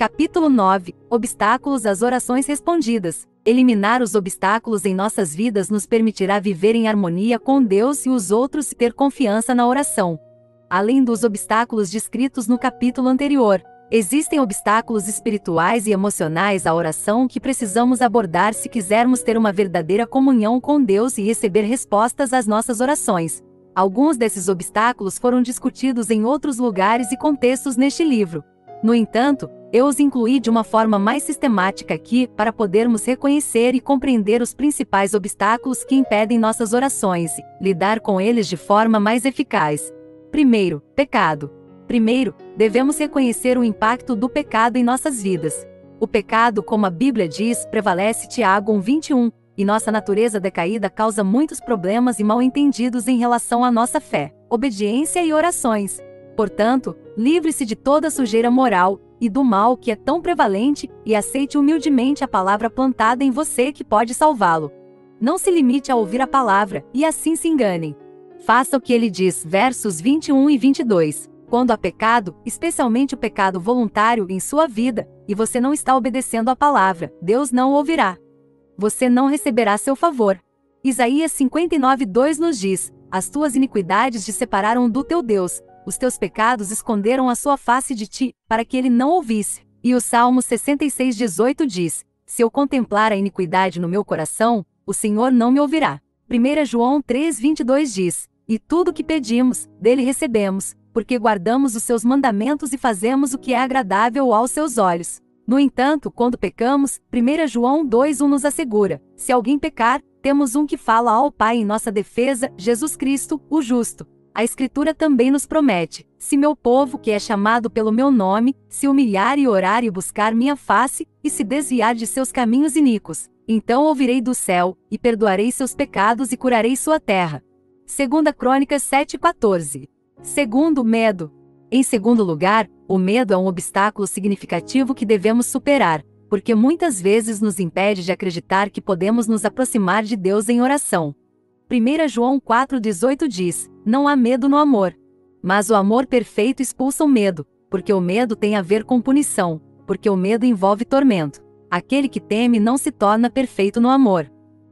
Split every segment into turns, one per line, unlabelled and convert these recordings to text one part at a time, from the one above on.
Capítulo 9. Obstáculos às orações respondidas. Eliminar os obstáculos em nossas vidas nos permitirá viver em harmonia com Deus e os outros e ter confiança na oração. Além dos obstáculos descritos no capítulo anterior, existem obstáculos espirituais e emocionais à oração que precisamos abordar se quisermos ter uma verdadeira comunhão com Deus e receber respostas às nossas orações. Alguns desses obstáculos foram discutidos em outros lugares e contextos neste livro. No entanto, eu os incluí de uma forma mais sistemática aqui para podermos reconhecer e compreender os principais obstáculos que impedem nossas orações e lidar com eles de forma mais eficaz. Primeiro, pecado. Primeiro, devemos reconhecer o impacto do pecado em nossas vidas. O pecado, como a Bíblia diz, prevalece Tiago 1:21, e nossa natureza decaída causa muitos problemas e mal-entendidos em relação à nossa fé, obediência e orações. Portanto, livre-se de toda sujeira moral e do mal que é tão prevalente e aceite humildemente a palavra plantada em você que pode salvá-lo. Não se limite a ouvir a palavra e assim se enganem. Faça o que ele diz, versos 21 e 22. Quando há pecado, especialmente o pecado voluntário em sua vida, e você não está obedecendo à palavra, Deus não o ouvirá. Você não receberá seu favor. Isaías 59:2 nos diz: as tuas iniquidades te separaram do teu Deus, os teus pecados esconderam a sua face de ti, para que ele não ouvisse. E o Salmo 66:18 diz: se eu contemplar a iniquidade no meu coração, o Senhor não me ouvirá. 1 João 3:22 diz: e tudo o que pedimos, dele recebemos, porque guardamos os seus mandamentos e fazemos o que é agradável aos seus olhos. No entanto, quando pecamos, 1 João 2:1 nos assegura: se alguém pecar, temos um que fala ao Pai em nossa defesa, Jesus Cristo, o justo. A Escritura também nos promete: se meu povo, que é chamado pelo meu nome, se humilhar e orar e buscar minha face, e se desviar de seus caminhos iníquos, então ouvirei do céu, e perdoarei seus pecados e curarei sua terra. 2 Crônicas 7:14. Segundo, medo. Em segundo lugar, o medo é um obstáculo significativo que devemos superar, porque muitas vezes nos impede de acreditar que podemos nos aproximar de Deus em oração. 1 João 4:18 diz: não há medo no amor. Mas o amor perfeito expulsa o medo, porque o medo tem a ver com punição, porque o medo envolve tormento. Aquele que teme não se torna perfeito no amor.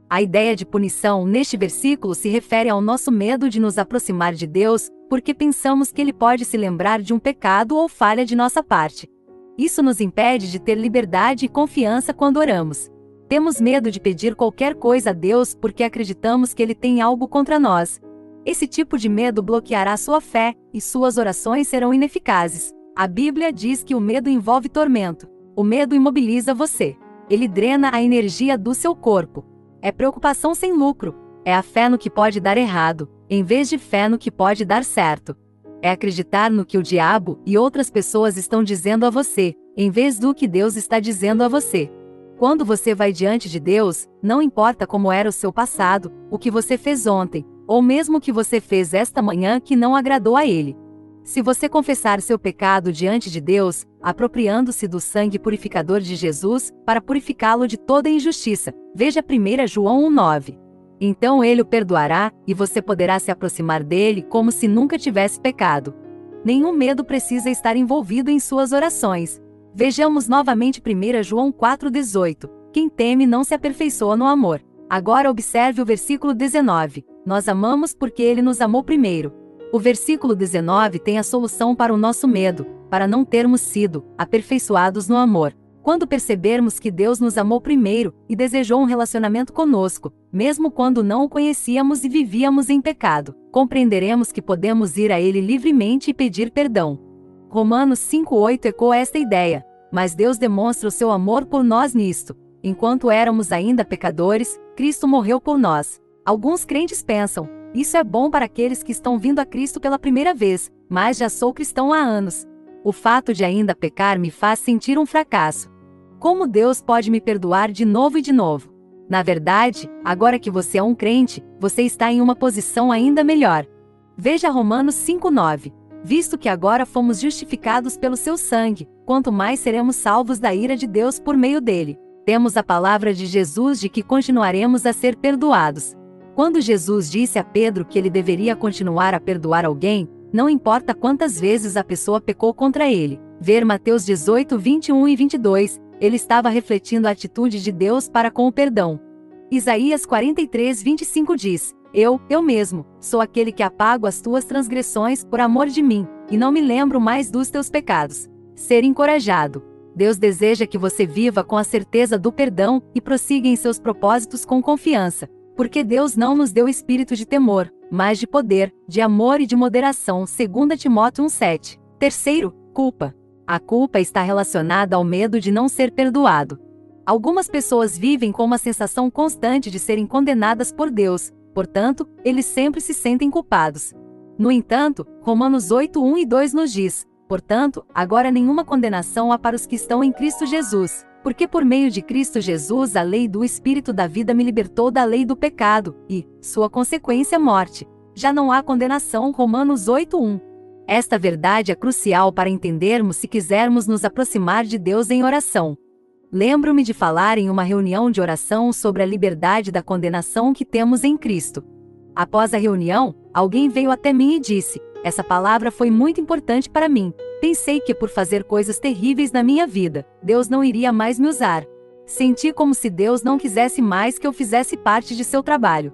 A ideia de punição neste versículo se refere ao nosso medo de nos aproximar de Deus, porque pensamos que Ele pode se lembrar de um pecado ou falha de nossa parte. Isso nos impede de ter liberdade e confiança quando oramos. Temos medo de pedir qualquer coisa a Deus porque acreditamos que Ele tem algo contra nós. Esse tipo de medo bloqueará sua fé, e suas orações serão ineficazes. A Bíblia diz que o medo envolve tormento. O medo imobiliza você. Ele drena a energia do seu corpo. É preocupação sem lucro. É a fé no que pode dar errado, em vez de fé no que pode dar certo. É acreditar no que o diabo e outras pessoas estão dizendo a você, em vez do que Deus está dizendo a você. Quando você vai diante de Deus, não importa como era o seu passado, o que você fez ontem, ou mesmo o que você fez esta manhã que não agradou a Ele. Se você confessar seu pecado diante de Deus, apropriando-se do sangue purificador de Jesus, para purificá-lo de toda injustiça, veja 1 João 1:9. Então Ele o perdoará, e você poderá se aproximar dele como se nunca tivesse pecado. Nenhum medo precisa estar envolvido em suas orações. Vejamos novamente 1 João 4:18. Quem teme não se aperfeiçoa no amor. Agora observe o versículo 19. Nós amamos porque Ele nos amou primeiro. O versículo 19 tem a solução para o nosso medo, para não termos sido aperfeiçoados no amor. Quando percebermos que Deus nos amou primeiro e desejou um relacionamento conosco, mesmo quando não o conhecíamos e vivíamos em pecado, compreenderemos que podemos ir a Ele livremente e pedir perdão. Romanos 5:8 ecoa esta ideia. Mas Deus demonstra o seu amor por nós nisto: enquanto éramos ainda pecadores, Cristo morreu por nós. Alguns crentes pensam: isso é bom para aqueles que estão vindo a Cristo pela primeira vez, mas já sou cristão há anos. O fato de ainda pecar me faz sentir um fracasso. Como Deus pode me perdoar de novo e de novo? Na verdade, agora que você é um crente, você está em uma posição ainda melhor. Veja Romanos 5:9. Visto que agora fomos justificados pelo seu sangue, quanto mais seremos salvos da ira de Deus por meio dele. Temos a palavra de Jesus de que continuaremos a ser perdoados. Quando Jesus disse a Pedro que ele deveria continuar a perdoar alguém, não importa quantas vezes a pessoa pecou contra ele, Ver Mateus 18, 21 e 22, ele estava refletindo a atitude de Deus para com o perdão. Isaías 43, 25 diz: Eu mesmo, sou aquele que apago as tuas transgressões por amor de mim, e não me lembro mais dos teus pecados. Ser encorajado. Deus deseja que você viva com a certeza do perdão e prossiga em seus propósitos com confiança, porque Deus não nos deu espírito de temor, mas de poder, de amor e de moderação, 2 Timóteo 1,7. Terceiro, culpa. A culpa está relacionada ao medo de não ser perdoado. Algumas pessoas vivem com uma sensação constante de serem condenadas por Deus, portanto, eles sempre se sentem culpados. No entanto, Romanos 8, 1 e 2 nos diz: portanto, agora nenhuma condenação há para os que estão em Cristo Jesus, porque por meio de Cristo Jesus a lei do Espírito da vida me libertou da lei do pecado, e, sua consequência, morte. Já não há condenação. Romanos 8, 1. Esta verdade é crucial para entendermos se quisermos nos aproximar de Deus em oração. Lembro-me de falar em uma reunião de oração sobre a liberdade da condenação que temos em Cristo. Após a reunião, alguém veio até mim e disse: essa palavra foi muito importante para mim. Pensei que por fazer coisas terríveis na minha vida, Deus não iria mais me usar. Senti como se Deus não quisesse mais que eu fizesse parte de seu trabalho.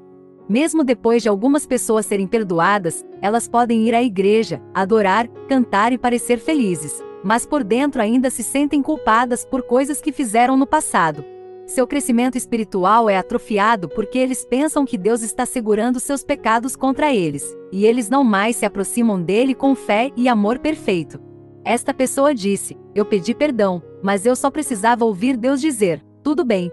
Mesmo depois de algumas pessoas serem perdoadas, elas podem ir à igreja, adorar, cantar e parecer felizes, mas por dentro ainda se sentem culpadas por coisas que fizeram no passado. Seu crescimento espiritual é atrofiado porque eles pensam que Deus está segurando seus pecados contra eles, e eles não mais se aproximam dele com fé e amor perfeito. Esta pessoa disse: eu pedi perdão, mas eu só precisava ouvir Deus dizer: tudo bem,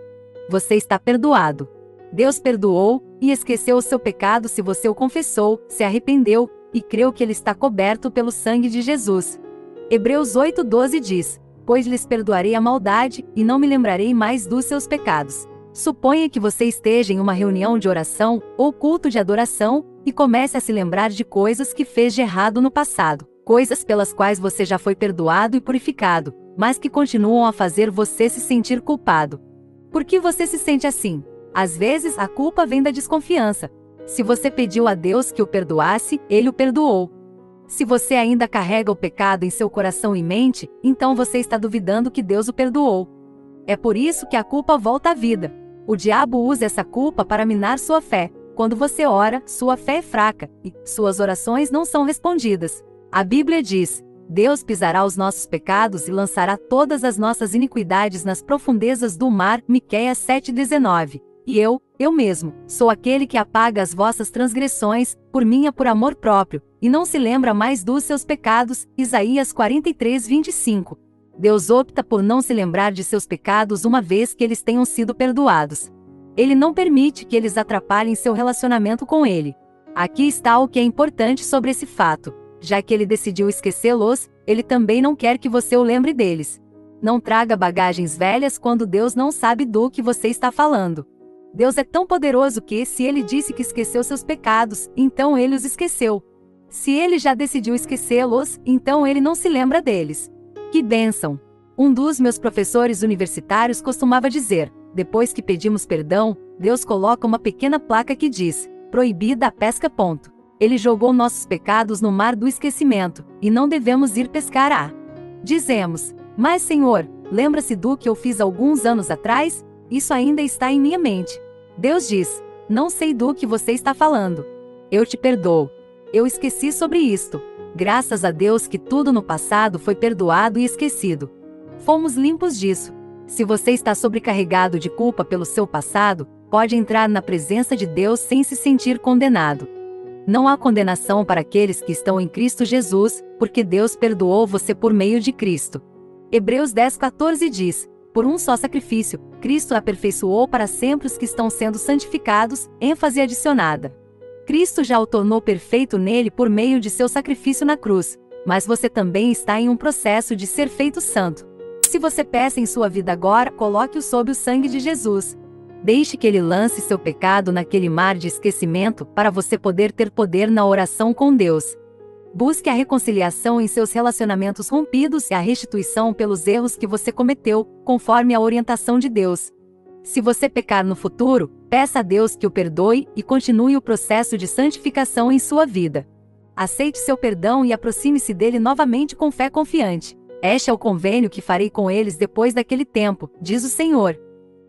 você está perdoado. Deus perdoou e esqueceu o seu pecado se você o confessou, se arrependeu e creu que ele está coberto pelo sangue de Jesus. Hebreus 8:12 diz: pois lhes perdoarei a maldade e não me lembrarei mais dos seus pecados. Suponha que você esteja em uma reunião de oração ou culto de adoração e comece a se lembrar de coisas que fez de errado no passado, coisas pelas quais você já foi perdoado e purificado, mas que continuam a fazer você se sentir culpado. Por que você se sente assim? Às vezes, a culpa vem da desconfiança. Se você pediu a Deus que o perdoasse, ele o perdoou. Se você ainda carrega o pecado em seu coração e mente, então você está duvidando que Deus o perdoou. É por isso que a culpa volta à vida. O diabo usa essa culpa para minar sua fé. Quando você ora, sua fé é fraca, e suas orações não são respondidas. A Bíblia diz: Deus pisará os nossos pecados e lançará todas as nossas iniquidades nas profundezas do mar. Miqueias 7:19. E eu mesmo, sou aquele que apaga as vossas transgressões, por amor próprio, e não se lembra mais dos seus pecados. Isaías 43:25. Deus opta por não se lembrar de seus pecados uma vez que eles tenham sido perdoados. Ele não permite que eles atrapalhem seu relacionamento com ele. Aqui está o que é importante sobre esse fato. Já que ele decidiu esquecê-los, ele também não quer que você o lembre deles. Não traga bagagens velhas quando Deus não sabe do que você está falando. Deus é tão poderoso que, se ele disse que esqueceu seus pecados, então ele os esqueceu. Se ele já decidiu esquecê-los, então ele não se lembra deles. Que bênção! Um dos meus professores universitários costumava dizer: depois que pedimos perdão, Deus coloca uma pequena placa que diz: proibida a pesca. Ele jogou nossos pecados no mar do esquecimento, e não devemos ir pescar. Dizemos: mas Senhor, lembra-se do que eu fiz alguns anos atrás? Isso ainda está em minha mente. Deus diz: não sei do que você está falando. Eu te perdoo. Eu esqueci sobre isto. Graças a Deus que tudo no passado foi perdoado e esquecido. Fomos limpos disso. Se você está sobrecarregado de culpa pelo seu passado, pode entrar na presença de Deus sem se sentir condenado. Não há condenação para aqueles que estão em Cristo Jesus, porque Deus perdoou você por meio de Cristo. Hebreus 10:14 diz: por um só sacrifício, Cristo aperfeiçoou para sempre os que estão sendo santificados, ênfase adicionada. Cristo já o tornou perfeito nele por meio de seu sacrifício na cruz, mas você também está em um processo de ser feito santo. Se você peca em sua vida agora, coloque-o sob o sangue de Jesus. Deixe que ele lance seu pecado naquele mar de esquecimento para você poder ter poder na oração com Deus. Busque a reconciliação em seus relacionamentos rompidos e a restituição pelos erros que você cometeu, conforme a orientação de Deus. Se você pecar no futuro, peça a Deus que o perdoe e continue o processo de santificação em sua vida. Aceite seu perdão e aproxime-se dele novamente com fé confiante. Este é o convênio que farei com eles depois daquele tempo, diz o Senhor.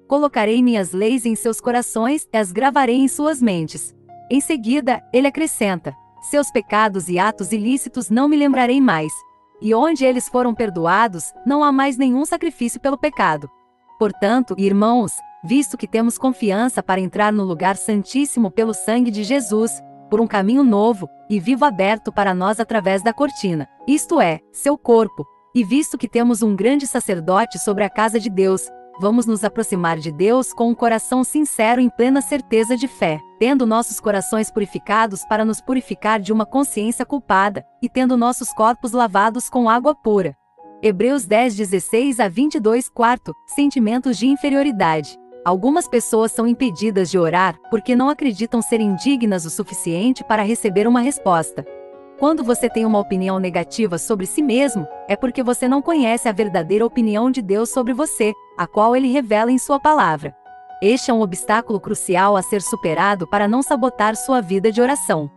Colocarei minhas leis em seus corações e as gravarei em suas mentes. Em seguida, ele acrescenta: seus pecados e atos ilícitos não me lembrarei mais. E onde eles foram perdoados, não há mais nenhum sacrifício pelo pecado. Portanto, irmãos, visto que temos confiança para entrar no lugar santíssimo pelo sangue de Jesus, por um caminho novo e vivo aberto para nós através da cortina, isto é, seu corpo, e visto que temos um grande sacerdote sobre a casa de Deus, vamos nos aproximar de Deus com um coração sincero em plena certeza de fé, tendo nossos corações purificados para nos purificar de uma consciência culpada, e tendo nossos corpos lavados com água pura. Hebreus 10, 16 a 22. Quarto, sentimentos de inferioridade. Algumas pessoas são impedidas de orar porque não acreditam serem dignas o suficiente para receber uma resposta. Quando você tem uma opinião negativa sobre si mesmo, é porque você não conhece a verdadeira opinião de Deus sobre você, a qual ele revela em sua palavra. Este é um obstáculo crucial a ser superado para não sabotar sua vida de oração.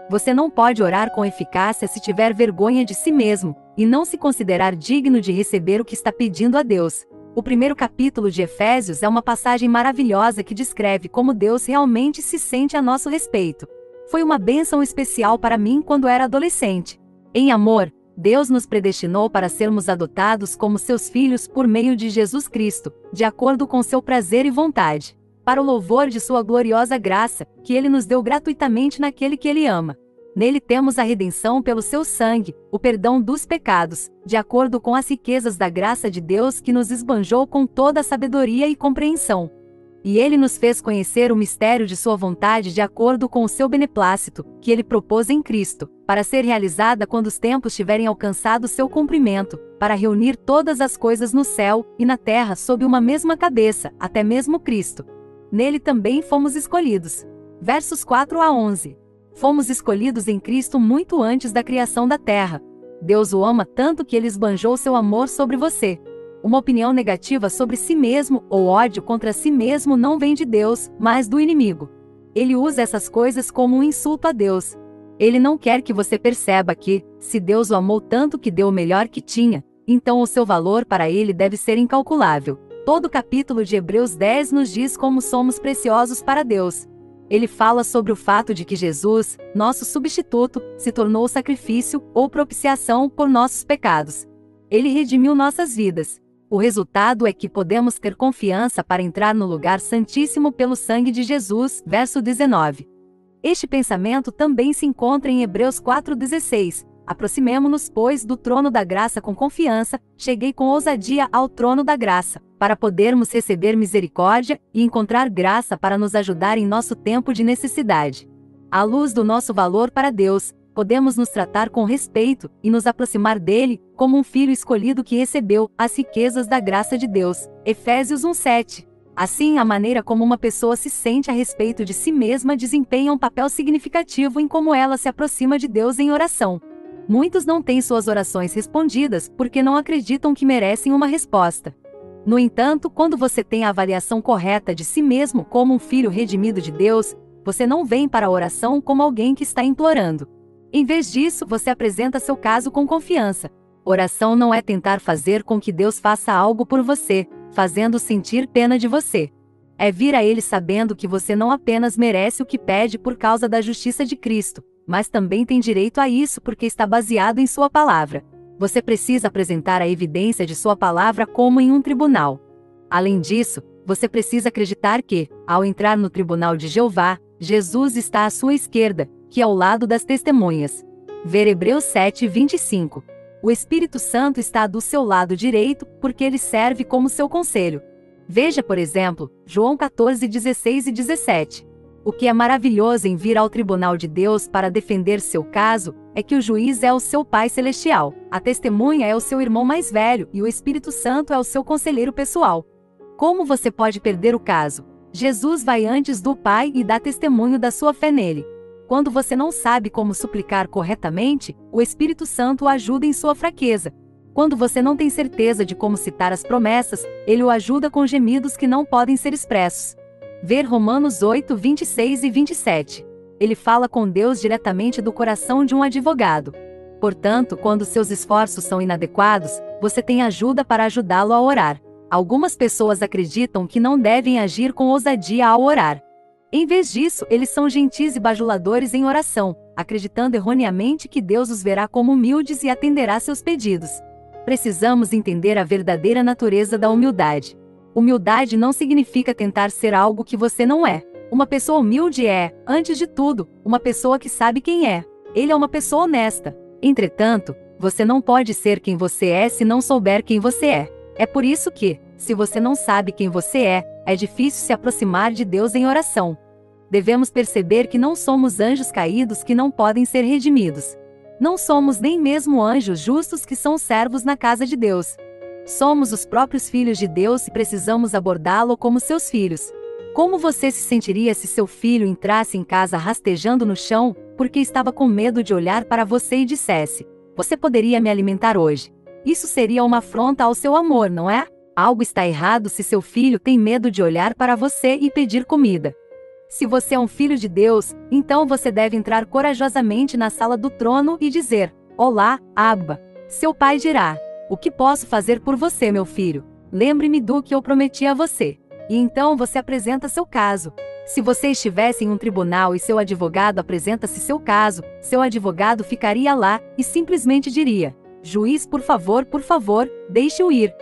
Você não pode orar com eficácia se tiver vergonha de si mesmo, e não se considerar digno de receber o que está pedindo a Deus. O primeiro capítulo de Efésios é uma passagem maravilhosa que descreve como Deus realmente se sente a nosso respeito. Foi uma bênção especial para mim quando era adolescente. Em amor, Deus nos predestinou para sermos adotados como seus filhos por meio de Jesus Cristo, de acordo com seu prazer e vontade, para o louvor de sua gloriosa graça, que ele nos deu gratuitamente naquele que ele ama. Nele temos a redenção pelo seu sangue, o perdão dos pecados, de acordo com as riquezas da graça de Deus que nos esbanjou com toda a sabedoria e compreensão. E ele nos fez conhecer o mistério de sua vontade de acordo com o seu beneplácito, que ele propôs em Cristo, para ser realizada quando os tempos tiverem alcançado seu cumprimento, para reunir todas as coisas no céu e na terra sob uma mesma cabeça, até mesmo Cristo. Nele também fomos escolhidos. Versos 4 a 11. Fomos escolhidos em Cristo muito antes da criação da terra. Deus o ama tanto que ele esbanjou seu amor sobre você. Uma opinião negativa sobre si mesmo ou ódio contra si mesmo não vem de Deus, mas do inimigo. Ele usa essas coisas como um insulto a Deus. Ele não quer que você perceba que, se Deus o amou tanto que deu o melhor que tinha, então o seu valor para ele deve ser incalculável. Todo o capítulo de Hebreus 10 nos diz como somos preciosos para Deus. Ele fala sobre o fato de que Jesus, nosso substituto, se tornou sacrifício ou propiciação por nossos pecados. Ele redimiu nossas vidas. O resultado é que podemos ter confiança para entrar no lugar santíssimo pelo sangue de Jesus, verso 19. Este pensamento também se encontra em Hebreus 4,16. Aproximemo-nos, pois, do trono da graça com confiança, cheguei com ousadia ao trono da graça, para podermos receber misericórdia e encontrar graça para nos ajudar em nosso tempo de necessidade. À luz do nosso valor para Deus, podemos nos tratar com respeito e nos aproximar dele, como um filho escolhido que recebeu as riquezas da graça de Deus. Efésios 1:7. Assim, a maneira como uma pessoa se sente a respeito de si mesma desempenha um papel significativo em como ela se aproxima de Deus em oração. Muitos não têm suas orações respondidas porque não acreditam que merecem uma resposta. No entanto, quando você tem a avaliação correta de si mesmo como um filho redimido de Deus, você não vem para a oração como alguém que está implorando. Em vez disso, você apresenta seu caso com confiança. Oração não é tentar fazer com que Deus faça algo por você, fazendo sentir pena de você. É vir a Ele sabendo que você não apenas merece o que pede por causa da justiça de Cristo, mas também tem direito a isso porque está baseado em sua palavra. Você precisa apresentar a evidência de sua palavra como em um tribunal. Além disso, você precisa acreditar que, ao entrar no tribunal de Jeová, Jesus está à sua esquerda, que é ao lado das testemunhas. Ver Hebreus 7:25. O Espírito Santo está do seu lado direito, porque ele serve como seu conselho. Veja, por exemplo, João 14:16 e 17. O que é maravilhoso em vir ao tribunal de Deus para defender seu caso, é que o juiz é o seu Pai Celestial, a testemunha é o seu irmão mais velho e o Espírito Santo é o seu conselheiro pessoal. Como você pode perder o caso? Jesus vai antes do Pai e dá testemunho da sua fé nele. Quando você não sabe como suplicar corretamente, o Espírito Santo o ajuda em sua fraqueza. Quando você não tem certeza de como citar as promessas, ele o ajuda com gemidos que não podem ser expressos. Ver Romanos 8:26 e 27. Ele fala com Deus diretamente do coração de um advogado. Portanto, quando seus esforços são inadequados, você tem ajuda para ajudá-lo a orar. Algumas pessoas acreditam que não devem agir com ousadia ao orar. Em vez disso, eles são gentis e bajuladores em oração, acreditando erroneamente que Deus os verá como humildes e atenderá seus pedidos. Precisamos entender a verdadeira natureza da humildade. Humildade não significa tentar ser algo que você não é. Uma pessoa humilde é, antes de tudo, uma pessoa que sabe quem é. Ele é uma pessoa honesta. Entretanto, você não pode ser quem você é se não souber quem você é. É por isso que, se você não sabe quem você é difícil se aproximar de Deus em oração. Devemos perceber que não somos anjos caídos que não podem ser redimidos. Não somos nem mesmo anjos justos que são servos na casa de Deus. Somos os próprios filhos de Deus e precisamos abordá-lo como seus filhos. Como você se sentiria se seu filho entrasse em casa rastejando no chão, porque estava com medo de olhar para você e dissesse: "Você poderia me alimentar hoje"? Isso seria uma afronta ao seu amor, não é? Algo está errado se seu filho tem medo de olhar para você e pedir comida. Se você é um filho de Deus, então você deve entrar corajosamente na sala do trono e dizer: "Olá, Abba." Seu pai dirá: "O que posso fazer por você, meu filho? Lembre-me do que eu prometi a você." E então você apresenta seu caso. Se você estivesse em um tribunal e seu advogado apresenta-se seu caso, seu advogado ficaria lá e simplesmente diria: "Juiz, por favor, deixe-o ir."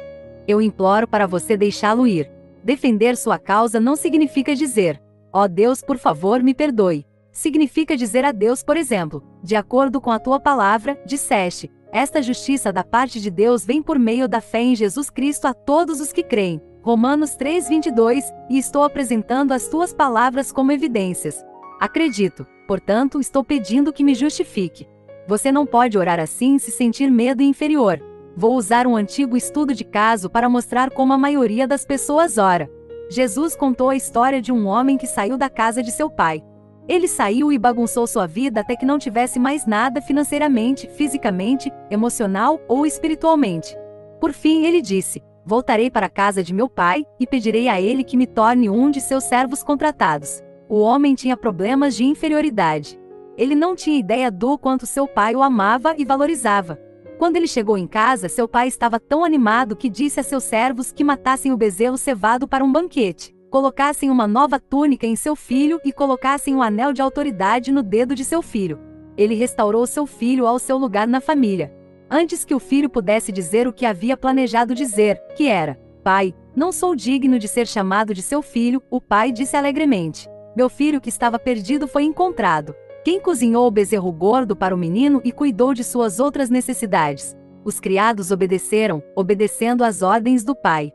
Eu imploro para você deixá-lo ir. Defender sua causa não significa dizer: "Ó Deus, por favor, me perdoe." Significa dizer a Deus, por exemplo: "De acordo com a tua palavra, disseste, esta justiça da parte de Deus vem por meio da fé em Jesus Cristo a todos os que creem." Romanos 3:22, e estou apresentando as tuas palavras como evidências. Acredito, portanto, estou pedindo que me justifique. Você não pode orar assim se sentir medo e inferior. Vou usar um antigo estudo de caso para mostrar como a maioria das pessoas ora. Jesus contou a história de um homem que saiu da casa de seu pai. Ele saiu e bagunçou sua vida até que não tivesse mais nada financeiramente, fisicamente, emocional ou espiritualmente. Por fim, ele disse: "Voltarei para a casa de meu pai e pedirei a ele que me torne um de seus servos contratados." O homem tinha problemas de inferioridade. Ele não tinha ideia do quanto seu pai o amava e valorizava. Quando ele chegou em casa, seu pai estava tão animado que disse a seus servos que matassem o bezerro cevado para um banquete, colocassem uma nova túnica em seu filho e colocassem um anel de autoridade no dedo de seu filho. Ele restaurou seu filho ao seu lugar na família. Antes que o filho pudesse dizer o que havia planejado dizer, que era: "Pai, não sou digno de ser chamado de seu filho", o pai disse alegremente: "Meu filho que estava perdido foi encontrado." Quem cozinhou o bezerro gordo para o menino e cuidou de suas outras necessidades? Os criados obedeceram, obedecendo às ordens do pai.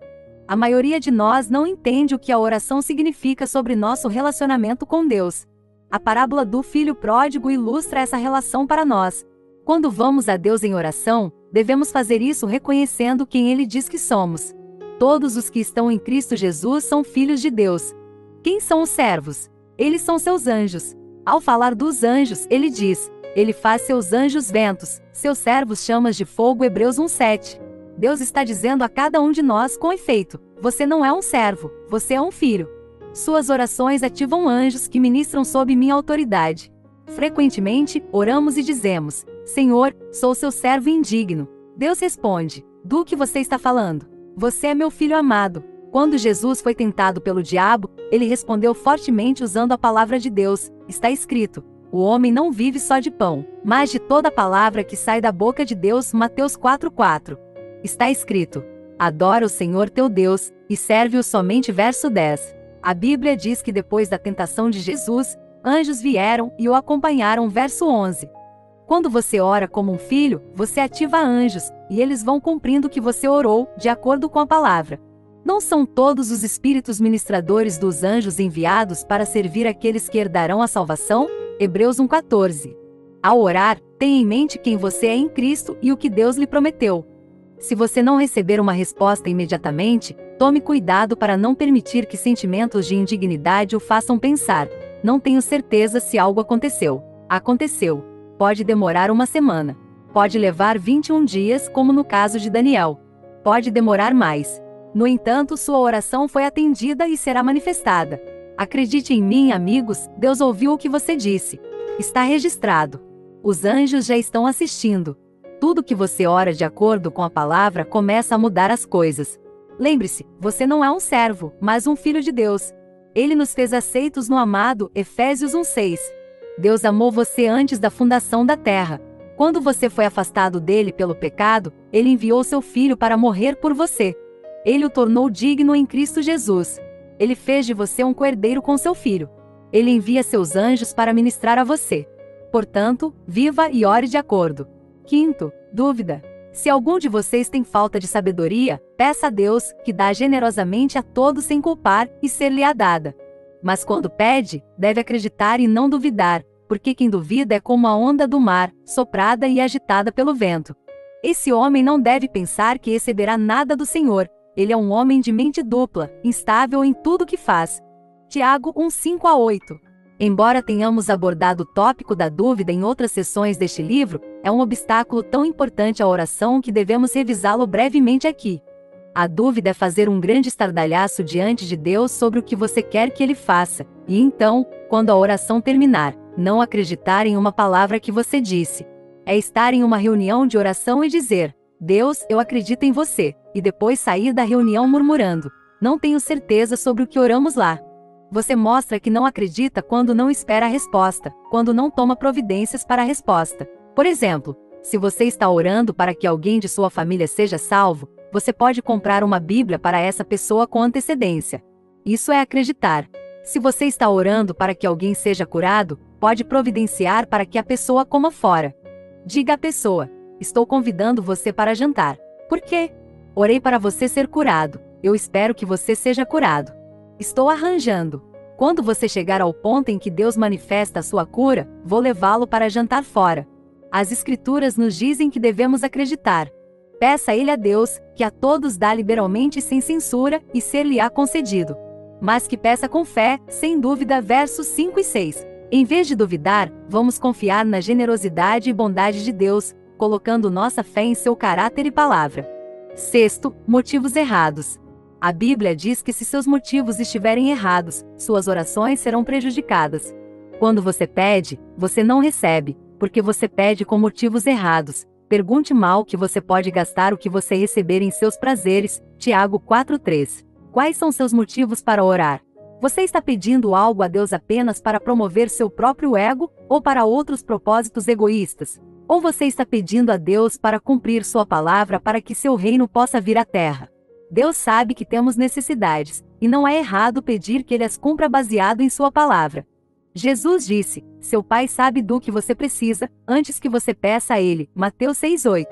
A maioria de nós não entende o que a oração significa sobre nosso relacionamento com Deus. A parábola do filho pródigo ilustra essa relação para nós. Quando vamos a Deus em oração, devemos fazer isso reconhecendo quem Ele diz que somos. Todos os que estão em Cristo Jesus são filhos de Deus. Quem são os servos? Eles são seus anjos. Ao falar dos anjos, ele diz: "Ele faz seus anjos ventos, seus servos chamas de fogo." Hebreus 1:7. Deus está dizendo a cada um de nós com efeito: você não é um servo, você é um filho. Suas orações ativam anjos que ministram sob minha autoridade. Frequentemente, oramos e dizemos: "Senhor, sou seu servo indigno." Deus responde: "Do que você está falando? Você é meu filho amado." Quando Jesus foi tentado pelo diabo, ele respondeu fortemente usando a palavra de Deus. Está escrito: "O homem não vive só de pão, mas de toda palavra que sai da boca de Deus." Mateus 4:4. Está escrito: "Adora o Senhor teu Deus, e serve-o somente." Verso 10. A Bíblia diz que depois da tentação de Jesus, anjos vieram e o acompanharam. Verso 11. Quando você ora como um filho, você ativa anjos, e eles vão cumprindo o que você orou, de acordo com a palavra. Não são todos os espíritos ministradores dos anjos enviados para servir aqueles que herdarão a salvação? Hebreus 1:14. Ao orar, tenha em mente quem você é em Cristo e o que Deus lhe prometeu. Se você não receber uma resposta imediatamente, tome cuidado para não permitir que sentimentos de indignidade o façam pensar: "Não tenho certeza se algo aconteceu." Aconteceu. Pode demorar uma semana. Pode levar 21 dias, como no caso de Daniel. Pode demorar mais. No entanto, sua oração foi atendida e será manifestada. Acredite em mim, amigos, Deus ouviu o que você disse. Está registrado. Os anjos já estão assistindo. Tudo que você ora de acordo com a palavra começa a mudar as coisas. Lembre-se, você não é um servo, mas um filho de Deus. Ele nos fez aceitos no amado, Efésios 1:6. Deus amou você antes da fundação da terra. Quando você foi afastado dele pelo pecado, ele enviou seu filho para morrer por você. Ele o tornou digno em Cristo Jesus. Ele fez de você um co-herdeiro com seu filho. Ele envia seus anjos para ministrar a você. Portanto, viva e ore de acordo. Quinto, dúvida. Se algum de vocês tem falta de sabedoria, peça a Deus, que dá generosamente a todos sem culpar, e ser-lhe-á dada. Mas quando pede, deve acreditar e não duvidar, porque quem duvida é como a onda do mar, soprada e agitada pelo vento. Esse homem não deve pensar que receberá nada do Senhor. Ele é um homem de mente dupla, instável em tudo que faz. Tiago 1:5-8. Embora tenhamos abordado o tópico da dúvida em outras sessões deste livro, é um obstáculo tão importante à oração que devemos revisá-lo brevemente aqui. A dúvida é fazer um grande estardalhaço diante de Deus sobre o que você quer que Ele faça, e então, quando a oração terminar, não acreditar em uma palavra que você disse. É estar em uma reunião de oração e dizer: Deus, eu acredito em você, e depois sair da reunião murmurando: não tenho certeza sobre o que oramos lá. Você mostra que não acredita quando não espera a resposta, quando não toma providências para a resposta. Por exemplo, se você está orando para que alguém de sua família seja salvo, você pode comprar uma Bíblia para essa pessoa com antecedência. Isso é acreditar. Se você está orando para que alguém seja curado, pode providenciar para que a pessoa coma fora. Diga à pessoa: estou convidando você para jantar. Por quê? Orei para você ser curado. Eu espero que você seja curado. Estou arranjando. Quando você chegar ao ponto em que Deus manifesta a sua cura, vou levá-lo para jantar fora. As Escrituras nos dizem que devemos acreditar. Peça ele a Deus, que a todos dá liberalmente e sem censura, e ser-lhe-á concedido. Mas que peça com fé, sem dúvida. Versos 5 e 6. Em vez de duvidar, vamos confiar na generosidade e bondade de Deus, colocando nossa fé em seu caráter e palavra. Sexto, motivos errados. A Bíblia diz que se seus motivos estiverem errados, suas orações serão prejudicadas. Quando você pede, você não recebe, porque você pede com motivos errados. Pergunte mal que você pode gastar o que você receber em seus prazeres. Tiago 4:3. Quais são seus motivos para orar? Você está pedindo algo a Deus apenas para promover seu próprio ego, ou para outros propósitos egoístas? Ou você está pedindo a Deus para cumprir sua palavra para que seu reino possa vir à terra? Deus sabe que temos necessidades, e não é errado pedir que Ele as cumpra baseado em sua palavra. Jesus disse: seu Pai sabe do que você precisa, antes que você peça a Ele. Mateus 6:8.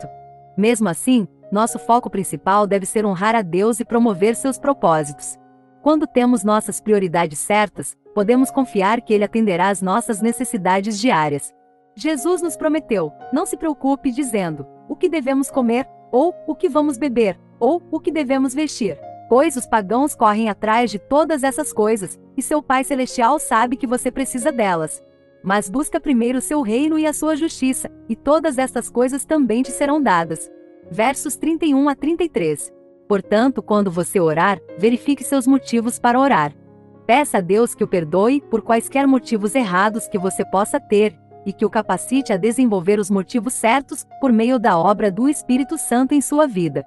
Mesmo assim, nosso foco principal deve ser honrar a Deus e promover seus propósitos. Quando temos nossas prioridades certas, podemos confiar que Ele atenderá às nossas necessidades diárias. Jesus nos prometeu: não se preocupe dizendo: o que devemos comer, ou o que vamos beber, ou o que devemos vestir. Pois os pagãos correm atrás de todas essas coisas, e seu Pai Celestial sabe que você precisa delas. Mas busca primeiro o seu reino e a sua justiça, e todas estas coisas também te serão dadas. Versos 31-33. Portanto, quando você orar, verifique seus motivos para orar. Peça a Deus que o perdoe por quaisquer motivos errados que você possa ter, e que o capacite a desenvolver os motivos certos, por meio da obra do Espírito Santo em sua vida.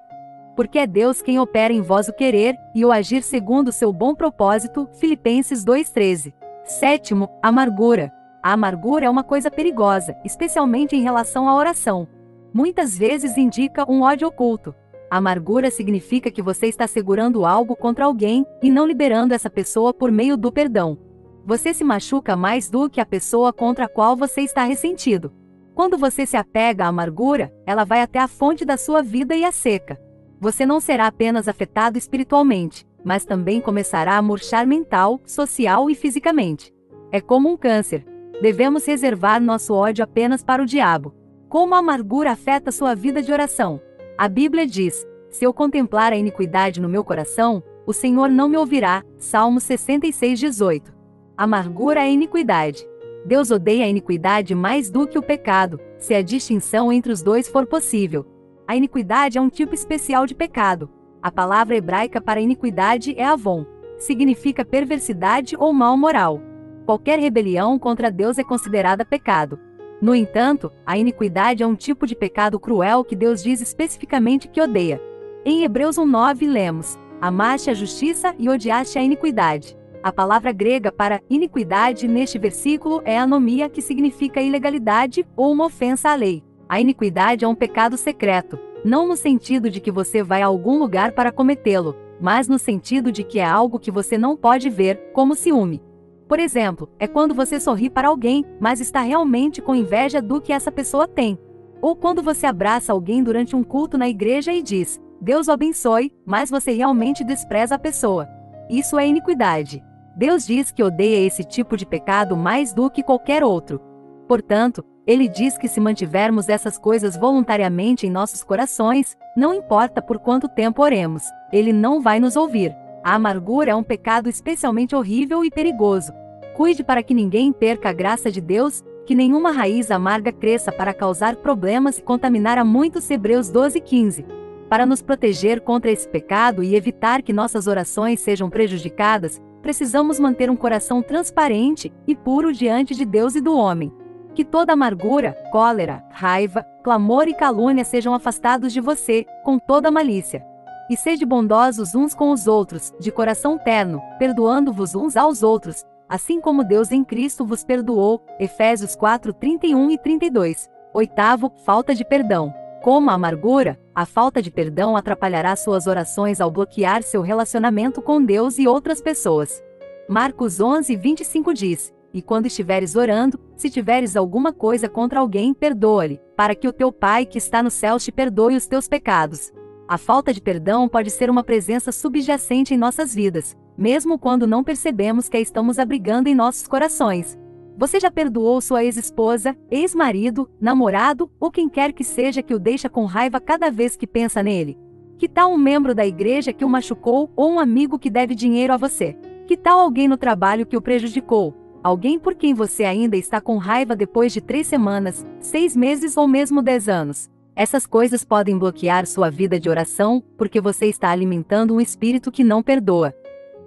Porque é Deus quem opera em vós o querer, e o agir segundo o seu bom propósito. Filipenses 2:13. Sétimo, amargura. A amargura é uma coisa perigosa, especialmente em relação à oração. Muitas vezes indica um ódio oculto. Amargura significa que você está segurando algo contra alguém, e não liberando essa pessoa por meio do perdão. Você se machuca mais do que a pessoa contra a qual você está ressentido. Quando você se apega à amargura, ela vai até a fonte da sua vida e a seca. Você não será apenas afetado espiritualmente, mas também começará a murchar mental, social e fisicamente. É como um câncer. Devemos reservar nosso ódio apenas para o diabo. Como a amargura afeta sua vida de oração? A Bíblia diz: se eu contemplar a iniquidade no meu coração, o Senhor não me ouvirá. Salmos 66:18. Amargura é iniquidade. Deus odeia a iniquidade mais do que o pecado, se a distinção entre os dois for possível. A iniquidade é um tipo especial de pecado. A palavra hebraica para iniquidade é avon. Significa perversidade ou mal moral. Qualquer rebelião contra Deus é considerada pecado. No entanto, a iniquidade é um tipo de pecado cruel que Deus diz especificamente que odeia. Em Hebreus 1:9 lemos: amaste a justiça e odiaste a iniquidade. A palavra grega para iniquidade neste versículo é anomia, que significa ilegalidade ou uma ofensa à lei. A iniquidade é um pecado secreto, não no sentido de que você vai a algum lugar para cometê-lo, mas no sentido de que é algo que você não pode ver, como ciúme. Por exemplo, é quando você sorri para alguém, mas está realmente com inveja do que essa pessoa tem. Ou quando você abraça alguém durante um culto na igreja e diz: Deus o abençoe, mas você realmente despreza a pessoa. Isso é iniquidade. Deus diz que odeia esse tipo de pecado mais do que qualquer outro. Portanto, Ele diz que se mantivermos essas coisas voluntariamente em nossos corações, não importa por quanto tempo oremos, Ele não vai nos ouvir. A amargura é um pecado especialmente horrível e perigoso. Cuide para que ninguém perca a graça de Deus, que nenhuma raiz amarga cresça para causar problemas e contaminar a muitos. Hebreus 12:15. Para nos proteger contra esse pecado e evitar que nossas orações sejam prejudicadas, precisamos manter um coração transparente e puro diante de Deus e do homem. Que toda amargura, cólera, raiva, clamor e calúnia sejam afastados de você, com toda malícia. E sede bondosos uns com os outros, de coração terno, perdoando-vos uns aos outros, assim como Deus em Cristo vos perdoou. Efésios 4:31 e 32. Oitavo, falta de perdão. Como a amargura, a falta de perdão atrapalhará suas orações ao bloquear seu relacionamento com Deus e outras pessoas. Marcos 11:25 diz: e quando estiveres orando, se tiveres alguma coisa contra alguém, perdoa-lhe, para que o teu Pai que está no céu te perdoe os teus pecados. A falta de perdão pode ser uma presença subjacente em nossas vidas, mesmo quando não percebemos que a estamos abrigando em nossos corações. Você já perdoou sua ex-esposa, ex-marido, namorado, ou quem quer que seja que o deixa com raiva cada vez que pensa nele? Que tal um membro da igreja que o machucou, ou um amigo que deve dinheiro a você? Que tal alguém no trabalho que o prejudicou? Alguém por quem você ainda está com raiva depois de 3 semanas, 6 meses ou mesmo 10 anos? Essas coisas podem bloquear sua vida de oração, porque você está alimentando um espírito que não perdoa.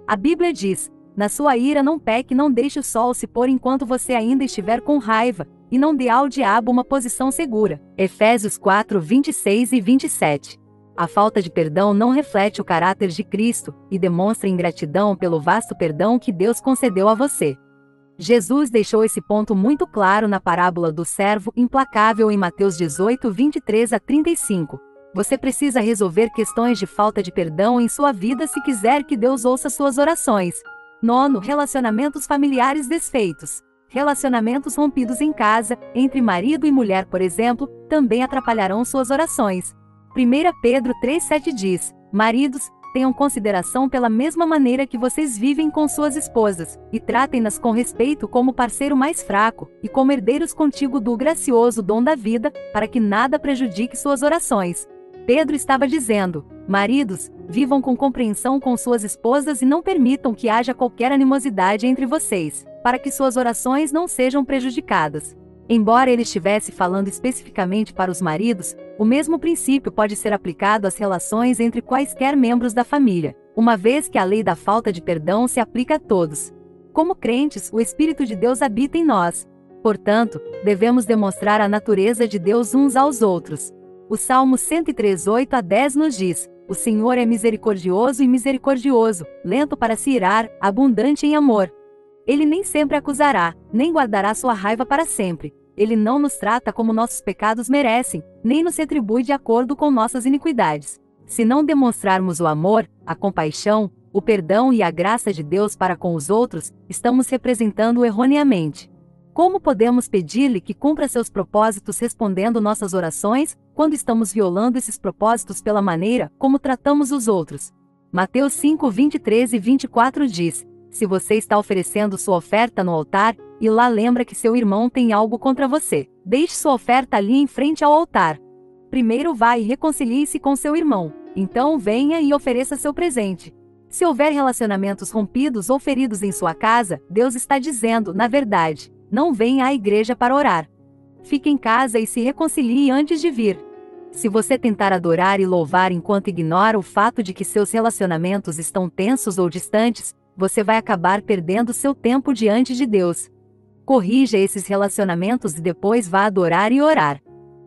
A Bíblia diz: na sua ira não peque, não deixe o sol se pôr enquanto você ainda estiver com raiva, e não dê ao diabo uma posição segura. Efésios 4:26 e 27. A falta de perdão não reflete o caráter de Cristo, e demonstra ingratidão pelo vasto perdão que Deus concedeu a você. Jesus deixou esse ponto muito claro na parábola do servo implacável em Mateus 18:23 a 35. Você precisa resolver questões de falta de perdão em sua vida se quiser que Deus ouça suas orações. Nono, relacionamentos familiares desfeitos. Relacionamentos rompidos em casa, entre marido e mulher, por exemplo, também atrapalharão suas orações. 1 Pedro 3:7 diz: maridos, tenham consideração pela mesma maneira que vocês vivem com suas esposas, e tratem-nas com respeito como parceiro mais fraco, e como herdeiros contigo do gracioso dom da vida, para que nada prejudique suas orações. Pedro estava dizendo: maridos, vivam com compreensão com suas esposas e não permitam que haja qualquer animosidade entre vocês, para que suas orações não sejam prejudicadas. Embora ele estivesse falando especificamente para os maridos, o mesmo princípio pode ser aplicado às relações entre quaisquer membros da família, uma vez que a lei da falta de perdão se aplica a todos. Como crentes, o Espírito de Deus habita em nós. Portanto, devemos demonstrar a natureza de Deus uns aos outros. O Salmo 103:8 a 10 nos diz: o Senhor é misericordioso e misericordioso, lento para se irar, abundante em amor. Ele nem sempre acusará, nem guardará sua raiva para sempre. Ele não nos trata como nossos pecados merecem, nem nos retribui de acordo com nossas iniquidades. Se não demonstrarmos o amor, a compaixão, o perdão e a graça de Deus para com os outros, estamos representando-o erroneamente. Como podemos pedir-lhe que cumpra seus propósitos respondendo nossas orações, quando estamos violando esses propósitos pela maneira como tratamos os outros? Mateus 5:23 e 24 diz: se você está oferecendo sua oferta no altar, e lá lembra que seu irmão tem algo contra você, deixe sua oferta ali em frente ao altar. Primeiro vá e reconcilie-se com seu irmão, então venha e ofereça seu presente. Se houver relacionamentos rompidos ou feridos em sua casa, Deus está dizendo, na verdade: não venha à igreja para orar. Fique em casa e se reconcilie antes de vir. Se você tentar adorar e louvar enquanto ignora o fato de que seus relacionamentos estão tensos ou distantes, você vai acabar perdendo seu tempo diante de Deus. Corrija esses relacionamentos e depois vá adorar e orar.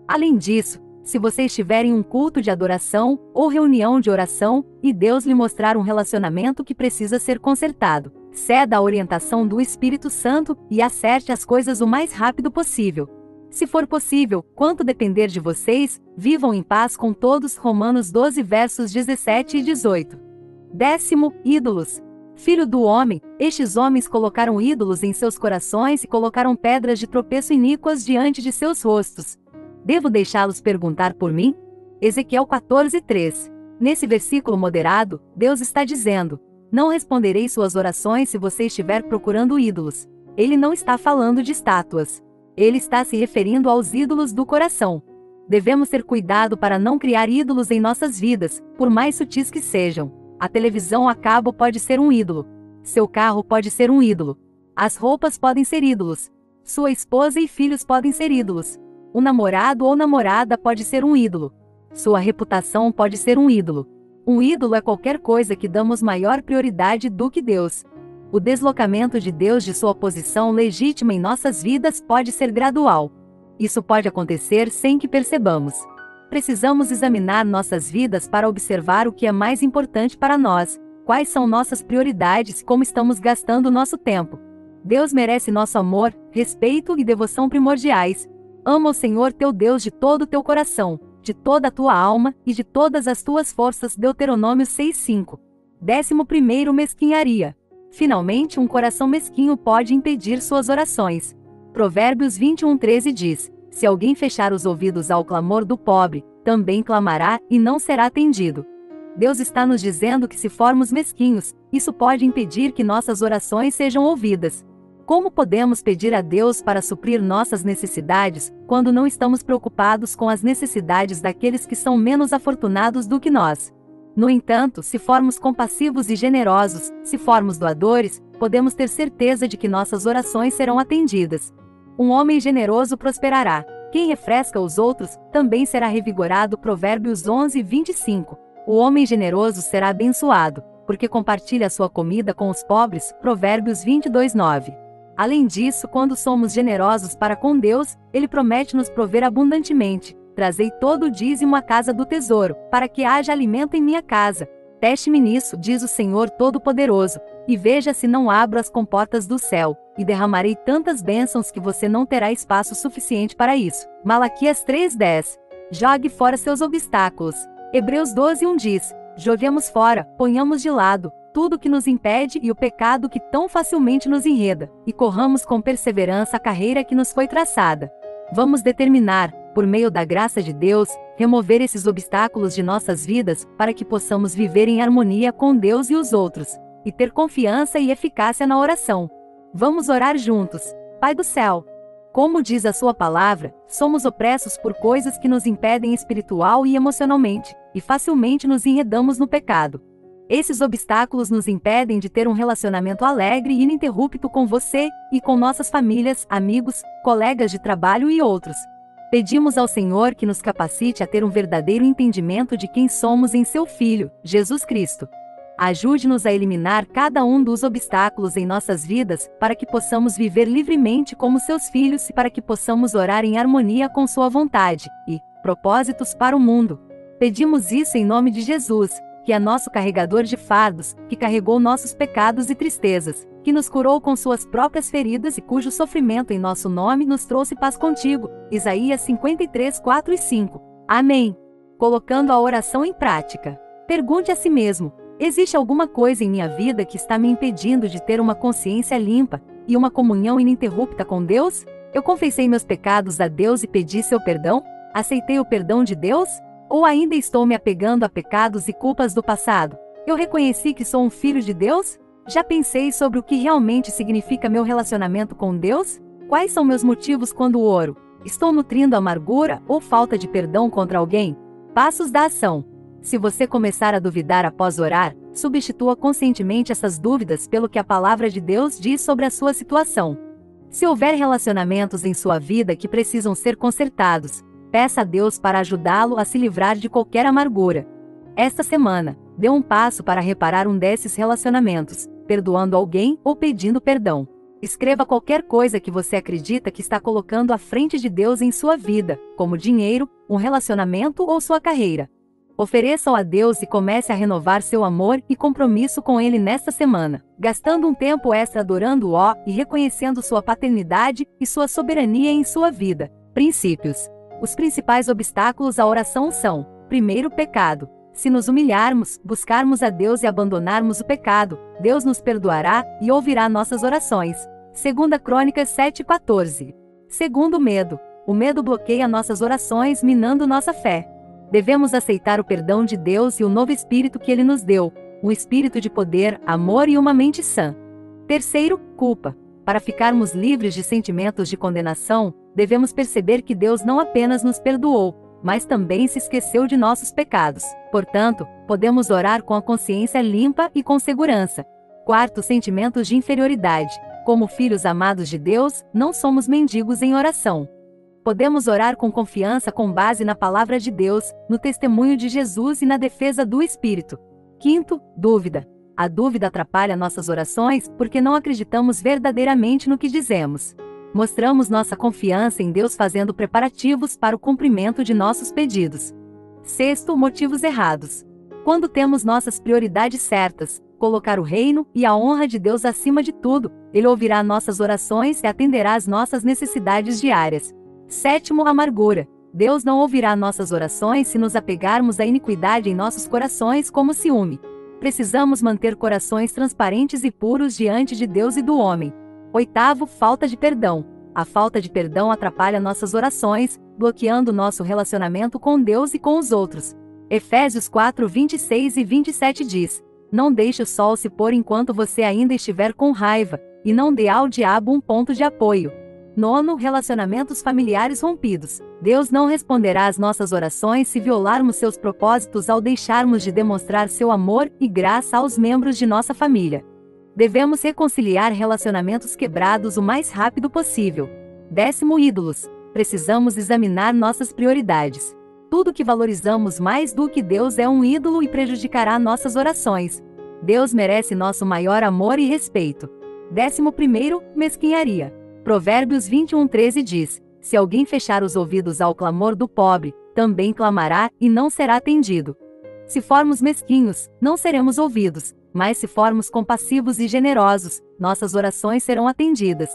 Além disso, se você estiver em um culto de adoração ou reunião de oração e Deus lhe mostrar um relacionamento que precisa ser consertado, ceda à orientação do Espírito Santo e acerte as coisas o mais rápido possível. Se for possível, quanto depender de vocês, vivam em paz com todos. Romanos 12 versos 17 e 18. 10. Ídolos. Filho do homem, estes homens colocaram ídolos em seus corações e colocaram pedras de tropeço iníquas diante de seus rostos. Devo deixá-los perguntar por mim? Ezequiel 14:3. Nesse versículo moderado, Deus está dizendo: não responderei suas orações se você estiver procurando ídolos. Ele não está falando de estátuas. Ele está se referindo aos ídolos do coração. Devemos ter cuidado para não criar ídolos em nossas vidas, por mais sutis que sejam. A televisão a cabo pode ser um ídolo. Seu carro pode ser um ídolo. As roupas podem ser ídolos. Sua esposa e filhos podem ser ídolos. O namorado ou namorada pode ser um ídolo. Sua reputação pode ser um ídolo. Um ídolo é qualquer coisa que damos maior prioridade do que Deus. O deslocamento de Deus de sua posição legítima em nossas vidas pode ser gradual. Isso pode acontecer sem que percebamos. Precisamos examinar nossas vidas para observar o que é mais importante para nós, quais são nossas prioridades e como estamos gastando nosso tempo. Deus merece nosso amor, respeito e devoção primordiais. Ama o Senhor teu Deus de todo o teu coração, de toda a tua alma e de todas as tuas forças. Deuteronômio 6:5. 11. Mesquinharia. Finalmente, um coração mesquinho pode impedir suas orações. Provérbios 21:13 diz: se alguém fechar os ouvidos ao clamor do pobre, também clamará e não será atendido. Deus está nos dizendo que se formos mesquinhos, isso pode impedir que nossas orações sejam ouvidas. Como podemos pedir a Deus para suprir nossas necessidades, quando não estamos preocupados com as necessidades daqueles que são menos afortunados do que nós? No entanto, se formos compassivos e generosos, se formos doadores, podemos ter certeza de que nossas orações serão atendidas. Um homem generoso prosperará. Quem refresca os outros, também será revigorado. Provérbios 11:25. O homem generoso será abençoado, porque compartilha sua comida com os pobres. Provérbios 22:9. Além disso, quando somos generosos para com Deus, Ele promete nos prover abundantemente. Trazei todo o dízimo à casa do tesouro, para que haja alimento em minha casa. Teste-me nisso, diz o Senhor Todo-Poderoso, e veja se não abro as comportas do céu, e derramarei tantas bênçãos que você não terá espaço suficiente para isso. Malaquias 3:10. Jogue fora seus obstáculos. Hebreus 12:1 diz: joguemos fora, ponhamos de lado tudo que nos impede e o pecado que tão facilmente nos enreda, e corramos com perseverança a carreira que nos foi traçada. Vamos determinar, por meio da graça de Deus, remover esses obstáculos de nossas vidas, para que possamos viver em harmonia com Deus e os outros, e ter confiança e eficácia na oração. Vamos orar juntos. Pai do céu, como diz a sua palavra, somos opressos por coisas que nos impedem espiritual e emocionalmente, e facilmente nos enredamos no pecado. Esses obstáculos nos impedem de ter um relacionamento alegre e ininterrupto com você, e com nossas famílias, amigos, colegas de trabalho e outros. Pedimos ao Senhor que nos capacite a ter um verdadeiro entendimento de quem somos em seu Filho, Jesus Cristo. Ajude-nos a eliminar cada um dos obstáculos em nossas vidas, para que possamos viver livremente como seus filhos e para que possamos orar em harmonia com sua vontade e propósitos para o mundo. Pedimos isso em nome de Jesus, que é nosso carregador de fardos, que carregou nossos pecados e tristezas, que nos curou com suas próprias feridas e cujo sofrimento em nosso nome nos trouxe paz contigo. Isaías 53:4 e 5. Amém. Colocando a oração em prática. Pergunte a si mesmo: existe alguma coisa em minha vida que está me impedindo de ter uma consciência limpa e uma comunhão ininterrupta com Deus? Eu confessei meus pecados a Deus e pedi seu perdão? Aceitei o perdão de Deus? Ou ainda estou me apegando a pecados e culpas do passado? Eu reconheci que sou um filho de Deus? Já pensei sobre o que realmente significa meu relacionamento com Deus? Quais são meus motivos quando oro? Estou nutrindo amargura ou falta de perdão contra alguém? Passos da ação. Se você começar a duvidar após orar, substitua conscientemente essas dúvidas pelo que a palavra de Deus diz sobre a sua situação. Se houver relacionamentos em sua vida que precisam ser consertados, peça a Deus para ajudá-lo a se livrar de qualquer amargura. Esta semana, dê um passo para reparar um desses relacionamentos, perdoando alguém ou pedindo perdão. Escreva qualquer coisa que você acredita que está colocando à frente de Deus em sua vida, como dinheiro, um relacionamento ou sua carreira. Ofereça-o a Deus e comece a renovar seu amor e compromisso com Ele nesta semana, gastando um tempo extra adorando-o e reconhecendo sua paternidade e sua soberania em sua vida. Princípios. Os principais obstáculos à oração são: primeiro, pecado. Se nos humilharmos, buscarmos a Deus e abandonarmos o pecado, Deus nos perdoará e ouvirá nossas orações. 2 Crônicas 7:14. Segundo, medo. O medo bloqueia nossas orações, minando nossa fé. Devemos aceitar o perdão de Deus e o novo espírito que Ele nos deu, um espírito de poder, amor e uma mente sã. Terceiro, culpa. Para ficarmos livres de sentimentos de condenação, devemos perceber que Deus não apenas nos perdoou, mas também se esqueceu de nossos pecados. Portanto, podemos orar com a consciência limpa e com segurança. Quarto, sentimentos de inferioridade. Como filhos amados de Deus, não somos mendigos em oração. Podemos orar com confiança com base na palavra de Deus, no testemunho de Jesus e na defesa do Espírito. Quinto, dúvida. A dúvida atrapalha nossas orações porque não acreditamos verdadeiramente no que dizemos. Mostramos nossa confiança em Deus fazendo preparativos para o cumprimento de nossos pedidos. Sexto, motivos errados. Quando temos nossas prioridades certas, colocar o reino e a honra de Deus acima de tudo, Ele ouvirá nossas orações e atenderá às nossas necessidades diárias. Sétimo, amargura. Deus não ouvirá nossas orações se nos apegarmos à iniquidade em nossos corações como ciúme. Precisamos manter corações transparentes e puros diante de Deus e do homem. Oitavo, falta de perdão. A falta de perdão atrapalha nossas orações, bloqueando nosso relacionamento com Deus e com os outros. Efésios 4:26 e 27 diz: Não deixe o sol se pôr enquanto você ainda estiver com raiva, e não dê ao diabo um ponto de apoio. Nono, relacionamentos familiares rompidos. Deus não responderá às nossas orações se violarmos seus propósitos ao deixarmos de demonstrar seu amor e graça aos membros de nossa família. Devemos reconciliar relacionamentos quebrados o mais rápido possível. Décimo, ídolos. Precisamos examinar nossas prioridades. Tudo que valorizamos mais do que Deus é um ídolo e prejudicará nossas orações. Deus merece nosso maior amor e respeito. 11º, mesquinharia. Provérbios 21:13 diz: Se alguém fechar os ouvidos ao clamor do pobre, também clamará e não será atendido. Se formos mesquinhos, não seremos ouvidos, mas se formos compassivos e generosos, nossas orações serão atendidas.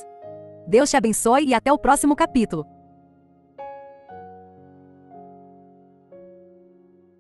Deus te abençoe e até o próximo capítulo.